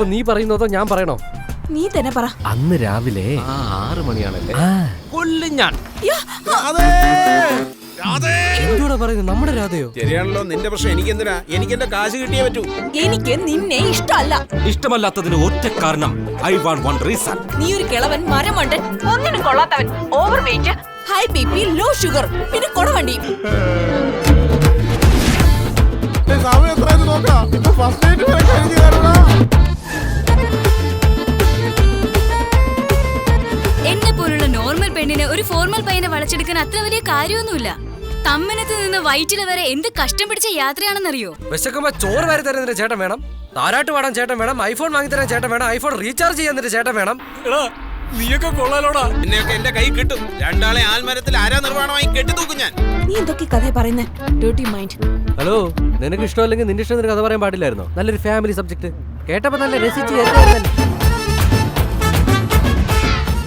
ഇതിപ്പോ നീ പറയുന്നതോ ഞാൻ പറയണോ? നീ തന്നെ പറ. അന്ന് രാവിലെ 6 മണിയാണല്ലേ? കൊല്ലും ഞാൻ. എന്തുകൂടെ പറയുന്നത്? നമ്മുടെ രാധയോ? ശരിയാണല്ലോ, നിന്റെ പ്രശ്നം എനിക്കെന്തിനാ? എനിക്ക് എന്റെ കാശ് കിട്ടിയേ പറ്റൂ. എനിക്ക് നിന്നെ ഇഷ്ടമല്ല. ഇഷ്ടമല്ലാത്തതിന് ഒറ്റ കാരണം, ഐ വാണ്ട് വൺ റീസൺ. നീ ഒരു കിളവൻ, മരമണ്ടൻ, ഒന്നിനും കൊള്ളാത്തവൻ, over weight, high BP, low sugar, പിന്നെ കൊടവണ്ടി. എന്നെ പോലുള്ള നോർമൽ പെണ്ണിന് ഒരു ഫോർമൽ പയ്യനെ വളച്ചെടുക്കാൻ അത്ര വലിയ കാര്യമൊന്നുമില്ല. തമ്മനത്ത് നിന്ന് വയറ്റില് വരെ എന്ത് കഷ്ടം പിടിച്ച യാത്രയാണെന്നറിയോ? വിശക്കുമ്പോ ചോറ് വരെ തരുന്നതിന് ചേട്ടൻ വേണം, താരാട്ട് പാടാൻ ചേട്ടൻ വേണം, ഐഫോൺ വാങ്ങിത്തരാൻ ചേട്ടൻ വേണം, ഐഫോൺ റീചാർജ് ചെയ്യാൻ ചേട്ടൻ വേണം. നീയൊക്കെ കൊള്ളാലോടാ. നിന്നെയൊക്കെ എന്റെ കൈ കിട്ടും. രണ്ടാളെ ആൽമരത്തിൽ ആരാ നിർവ്വാണമായി കെട്ടി തൂക്കും ഞാൻ. നീ എന്തൊക്കെ കഥ പറയുന്നേ? Dirty mind. ഹലോ, നിനക്ക് ഇഷ്ടമല്ലെങ്കിൽ നിന്റെ ഇഷ്ടം കഥ പറയാൻ പാടില്ലായിരുന്നോ? നല്ലൊരു ഫാമിലി സബ്ജക്ട് കേട്ടപ്പോ നല്ല രസിച്ച്.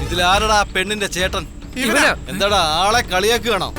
ഇതിലാരടാ പെണ്ണിന്റെ ചേട്ടൻ? എന്താടാ ആളെ കളിയാക്കുകയാണോ?